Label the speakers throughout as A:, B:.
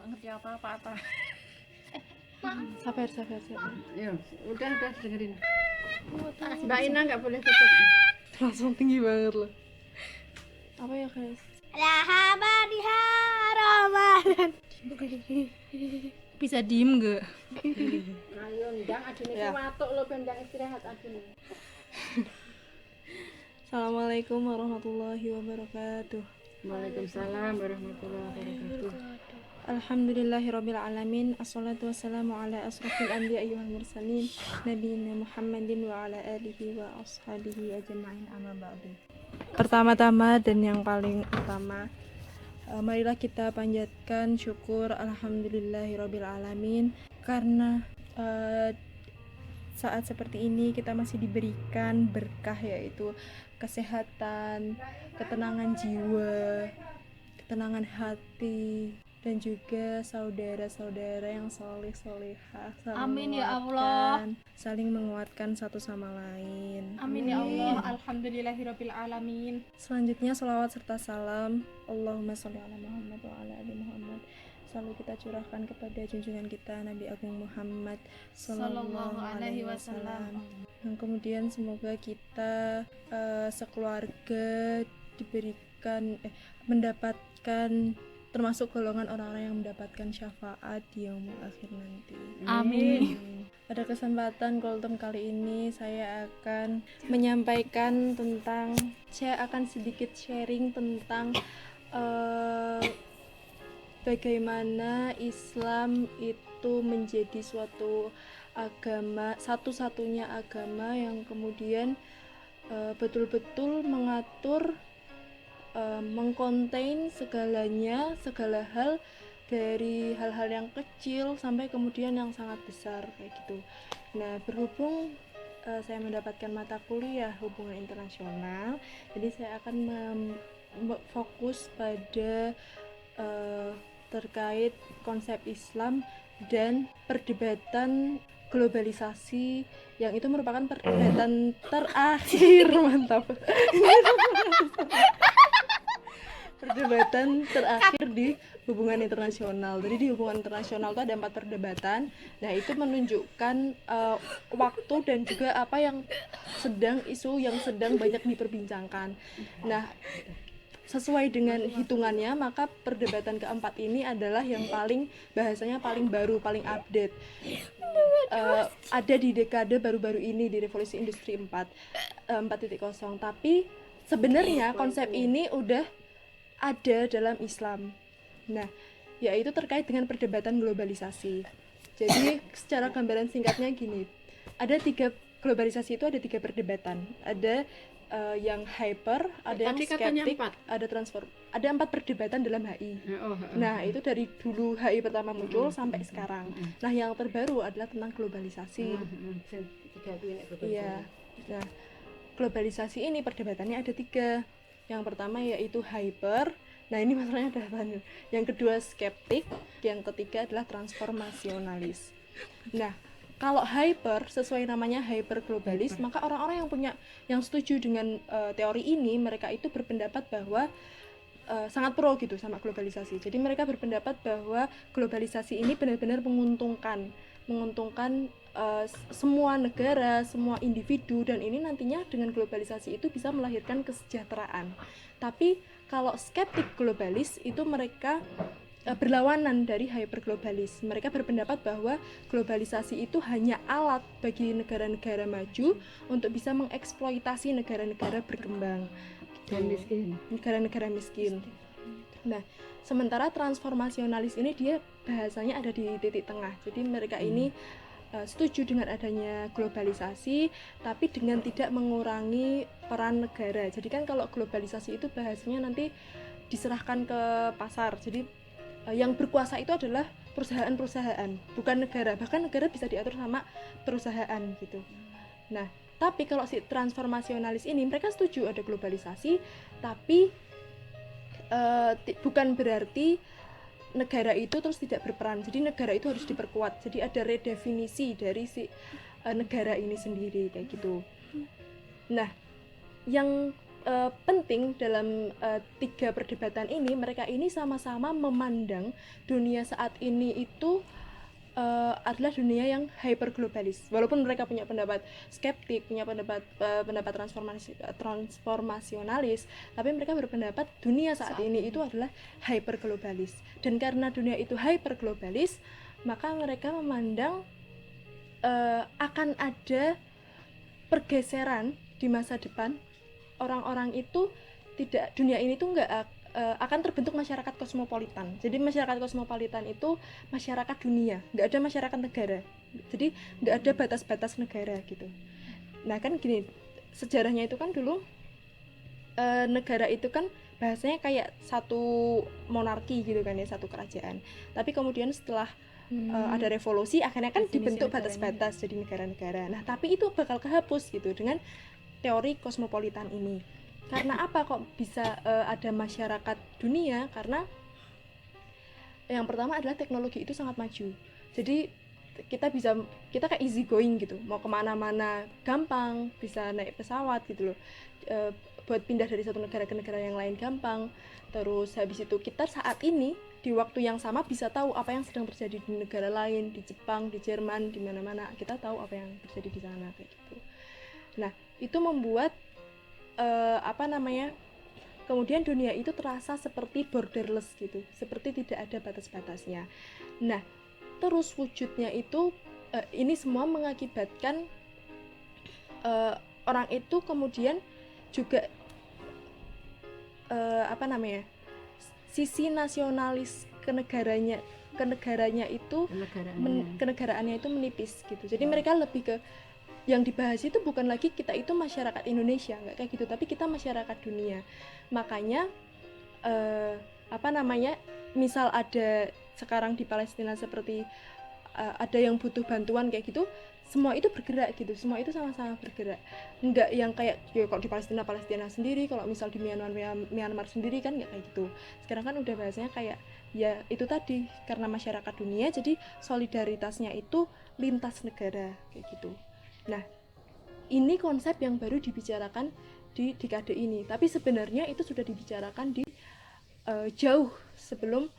A: ngerti apa-apa Ata.
B: Sabar.
C: Ayo, udah dengerin.
A: Makasih.
C: Mbak Ina nggak boleh tutup.
B: Langsung tinggi banget loh. Apa ya guys?
A: Alhamdulillah Ramadan. Bisa diem gak?
C: Ayo ndang adine ki
B: Ya.
C: watuk lho ben ndang istirahat adine.
B: Assalamualaikum warahmatullahi wabarakatuh.
C: Waalaikumsalam warahmatullahi wabarakatuh.
B: Alhamdulillahirabbil alamin. Assalatu wassalamu ala asrofil anbiya'i wal mursalin nabiyina Muhammadin wa ala alihi wa ashabihi ajma'in amma ba'du. Pertama-tama dan yang paling utama, marilah kita panjatkan syukur alhamdulillahirabbil alamin karena saat seperti ini kita masih diberikan berkah, yaitu kesehatan, ketenangan jiwa, ketenangan hati, dan juga saudara-saudara yang soleh-solehah
A: Amin ya Allah.
B: saling menguatkan satu sama lain.
A: Amin ya Allah. Alhamdulillahirabbil alamin.
B: Selanjutnya selawat serta salam Allahumma sholli ala Muhammad wa ala ali Muhammad selalu kita curahkan kepada junjungan kita Nabi Agung Muhammad sallallahu alaihi wasallam. Dan kemudian semoga kita sekeluarga mendapatkan termasuk golongan orang-orang yang mendapatkan syafaat di yaumul akhir nanti.
A: Amin.
B: Pada kesempatan Kultum kali ini saya akan sedikit sharing tentang bagaimana Islam itu menjadi suatu agama, satu-satunya agama yang kemudian betul-betul mengatur, mengkonten segalanya, segala hal, dari hal-hal yang kecil sampai kemudian yang sangat besar kayak gitu. Nah, berhubung saya mendapatkan mata kuliah hubungan internasional, jadi saya akan fokus pada terkait konsep Islam dan perdebatan globalisasi, yang itu merupakan perdebatan terakhir mantap perdebatan terakhir di hubungan internasional. Jadi di hubungan internasional itu ada 4 perdebatan. Nah, itu menunjukkan waktu dan juga apa yang isu yang sedang banyak diperbincangkan. Nah, sesuai dengan hitungannya, maka perdebatan keempat ini adalah yang bahasanya paling baru, paling update. Ada di dekade baru-baru ini, di revolusi industri 4.0. Tapi sebenarnya konsep ini udah ada dalam Islam. Nah, yaitu terkait dengan perdebatan globalisasi. Jadi secara gambaran singkatnya gini, globalisasi itu ada 3 perdebatan. Ada yang hyper, ada yang skeptik, ada transform. Ada 4 perdebatan dalam HI. Nah, itu dari dulu HI pertama muncul sampai sekarang. Nah, yang terbaru adalah tentang globalisasi. Iya. Nah, globalisasi ini perdebatannya ada 3. Yang pertama yaitu hyper. Nah, ini masalahnya ada tanya. Yang kedua skeptik, yang ketiga adalah transformasionalis. Nah, kalau hyper, sesuai namanya hyper globalis, maka orang-orang yang setuju dengan teori ini, mereka itu berpendapat bahwa sangat pro gitu sama globalisasi. Jadi mereka berpendapat bahwa globalisasi ini benar-benar menguntungkan semua negara, semua individu, dan ini nantinya dengan globalisasi itu bisa melahirkan kesejahteraan. Tapi kalau skeptik globalis itu mereka berlawanan dari hyperglobalis. Mereka berpendapat bahwa globalisasi itu hanya alat bagi negara-negara maju untuk bisa mengeksploitasi negara-negara berkembang
C: dan miskin.
B: Negara-negara miskin. Nah, sementara transformasionalis ini dia bahasanya ada di titik tengah. Jadi mereka ini setuju dengan adanya globalisasi, tapi dengan tidak mengurangi peran negara. Jadi kan kalau globalisasi itu bahasanya nanti diserahkan ke pasar. Jadi yang berkuasa itu adalah perusahaan-perusahaan, bukan negara. Bahkan negara bisa diatur sama perusahaan gitu. Nah, tapi kalau si transformasionalis ini mereka setuju ada globalisasi, tapi bukan berarti negara itu terus tidak berperan. Jadi negara itu harus diperkuat. Jadi ada redefinisi dari negara ini sendiri kayak gitu. Nah, yang penting dalam tiga perdebatan ini, mereka ini sama-sama memandang dunia saat ini itu adalah dunia yang hyperglobalis. Walaupun mereka punya pendapat skeptik, punya pendapat transformasionalis, tapi mereka berpendapat dunia saat ini itu adalah hyperglobalis. Dan karena dunia itu hyperglobalis, maka mereka memandang akan ada pergeseran di masa depan. Orang-orang itu tidak, dunia ini tuh nggak akan terbentuk masyarakat kosmopolitan. Jadi masyarakat kosmopolitan itu masyarakat dunia, nggak ada masyarakat negara. Jadi nggak ada batas-batas negara gitu. Nah kan gini, sejarahnya itu kan dulu negara itu kan bahasanya kayak satu monarki gitu kan ya, satu kerajaan. Tapi kemudian setelah ada revolusi, akhirnya kan dibentuk batas-batas jadi negara-negara. Nah tapi itu bakal kehapus gitu dengan teori kosmopolitan ini. Karena apa kok bisa ada masyarakat dunia? Karena yang pertama adalah teknologi itu sangat maju. Jadi kita kayak easy going gitu, mau kemana-mana gampang, bisa naik pesawat gitu loh, buat pindah dari satu negara ke negara yang lain gampang. Terus habis itu kita saat ini di waktu yang sama bisa tahu apa yang sedang terjadi di negara lain, di Jepang, di Jerman, di mana-mana kita tahu apa yang terjadi di sana kayak gitu. Nah itu membuat kemudian dunia itu terasa seperti borderless gitu, seperti tidak ada batas-batasnya. Nah terus wujudnya itu ini semua mengakibatkan orang itu kemudian juga sisi nasionalis kenegaraannya itu menipis gitu. Jadi mereka lebih ke yang dibahas itu bukan lagi kita itu masyarakat Indonesia, nggak kayak gitu, tapi kita masyarakat dunia. Makanya misal ada sekarang di Palestina seperti ada yang butuh bantuan kayak gitu, semua itu bergerak gitu, semua itu sama-sama bergerak. Nggak yang kayak ya, kalau di Palestina sendiri, kalau misal di Myanmar sendiri kan nggak kayak gitu. Sekarang kan udah bahasanya kayak ya itu tadi, karena masyarakat dunia jadi solidaritasnya itu lintas negara kayak gitu. Nah, ini konsep yang baru dibicarakan di dekade ini, tapi sebenarnya itu sudah dibicarakan di jauh sebelum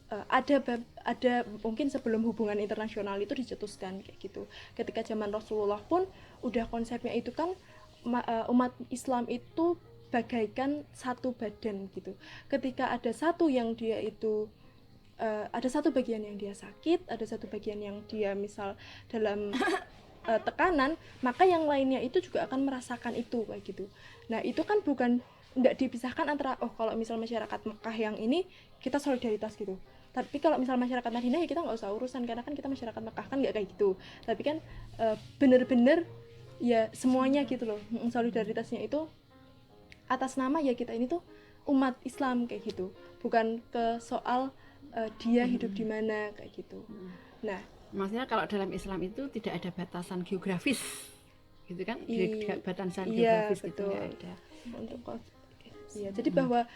B: ada mungkin sebelum hubungan internasional itu dicetuskan kayak gitu. Ketika zaman Rasulullah pun udah konsepnya itu kan umat Islam itu bagaikan satu badan gitu. Ketika ada satu yang dia itu ada satu bagian yang dia sakit, ada satu bagian yang dia misal dalam tekanan, maka yang lainnya itu juga akan merasakan itu kayak gitu. Nah itu kan nggak dipisahkan antara kalau misal masyarakat Mekah yang ini kita solidaritas gitu, tapi kalau misal masyarakat Madinah ya kita nggak usah urusan karena kan kita masyarakat Mekah, kan nggak kayak gitu. Tapi kan bener-bener ya semuanya gitu loh, solidaritasnya itu atas nama ya kita ini tuh umat Islam kayak gitu, bukan ke soal dia hidup di mana kayak gitu. Nah
C: maksudnya kalau dalam Islam itu tidak ada batasan geografis gitu kan, batasan
B: iya,
C: geografis
B: betul.
C: Gitu nggak ada
B: Untuk iya, jadi bahwa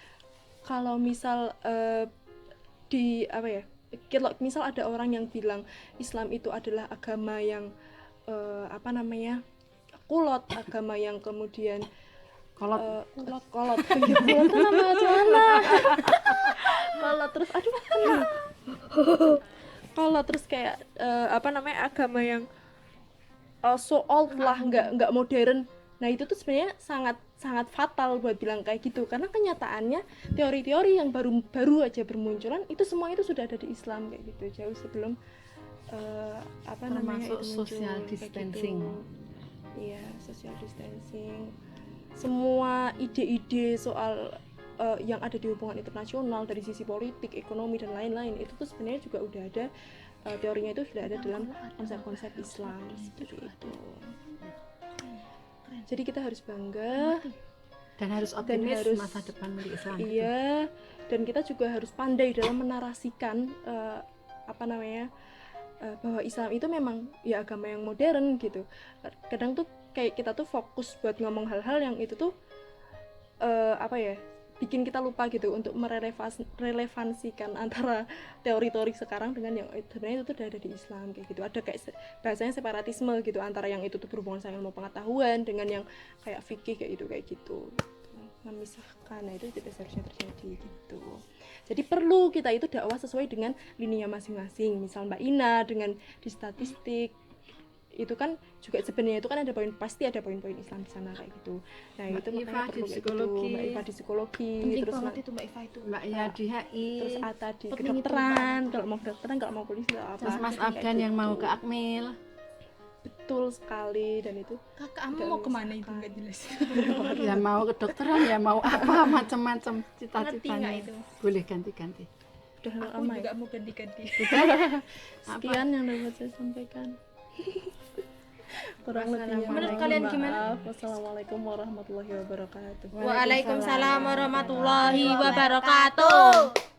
B: kalau misal kalau misal ada orang yang bilang Islam itu adalah agama yang kulot, agama yang kemudian kolot itu nama celana kolot terus kalau terus kayak agama yang so old lah, nggak modern. Nah itu tuh sebenarnya sangat fatal buat bilang kayak gitu, karena kenyataannya teori-teori yang baru aja bermunculan itu semua itu sudah ada di Islam kayak gitu, jauh sebelum
C: termasuk social distancing.
B: Iya, social distancing, semua ide-ide soal yang ada di hubungan internasional dari sisi politik, ekonomi dan lain-lain itu tuh sebenarnya juga udah ada teorinya, itu sudah ada dalam konsep-konsep Islam seperti itu. Jadi kita harus bangga
C: dan harus optimis masa depan milik Islam.
B: Iya, dan kita juga harus pandai dalam menarasikan bahwa Islam itu memang ya agama yang modern gitu. Kadang tuh kayak kita tuh fokus buat ngomong hal-hal yang itu tuh bikin kita lupa gitu untuk merelevansikan antara teori-teori sekarang dengan yang sebenarnya itu tuh udah ada di Islam kayak gitu. Ada kayak bahasanya separatisme gitu, antara yang itu tuh berhubungan sama ilmu pengetahuan dengan yang kayak fikih kayak gitu. memisahkan. Nah, itu tidak seharusnya terjadi gitu. Jadi perlu kita itu dakwah sesuai dengan lininya masing-masing. Misal Mbak Ina dengan di statistik itu kan juga sebenarnya itu kan ada pasti ada poin-poin Islam di sana kayak gitu. Nah,
C: Mbak
B: itu
C: Iva
B: makanya
C: di
B: perlu kayak
C: psikologi.
B: gitu. Mbak Iva di psikologi,
A: Penting
B: terus
A: banget itu Mbak Iva itu.
C: Mbak Ya di HI,
B: terus Ata di
A: Penting itu,
B: kedokteran, kalau mau kedokteran, kalau mau polisi atau apa.
C: terus Mas
B: kayak
C: Abdan yang mau
B: gitu.
C: ke Akmil.
B: Betul sekali, dan itu
A: Kakakmu
B: Tidak
A: mau kemana itu
B: memisahkan.
A: nggak jelas.
C: Ya mau kedokteran, ya mau apa macam-macam
A: Ngerti
C: cita-citanya.
A: nggak itu?
C: Boleh ganti-ganti.
B: udah
A: Aku
B: lama
A: juga
B: ya.
A: mau ganti-ganti.
B: Sekian yang dapat saya sampaikan. Kurang lebihnya
A: Menurut
B: mohon
A: kalian
B: maaf.
A: gimana?
B: Wassalamualaikum warahmatullahi wabarakatuh.
A: Waalaikumsalam warahmatullahi wabarakatuh.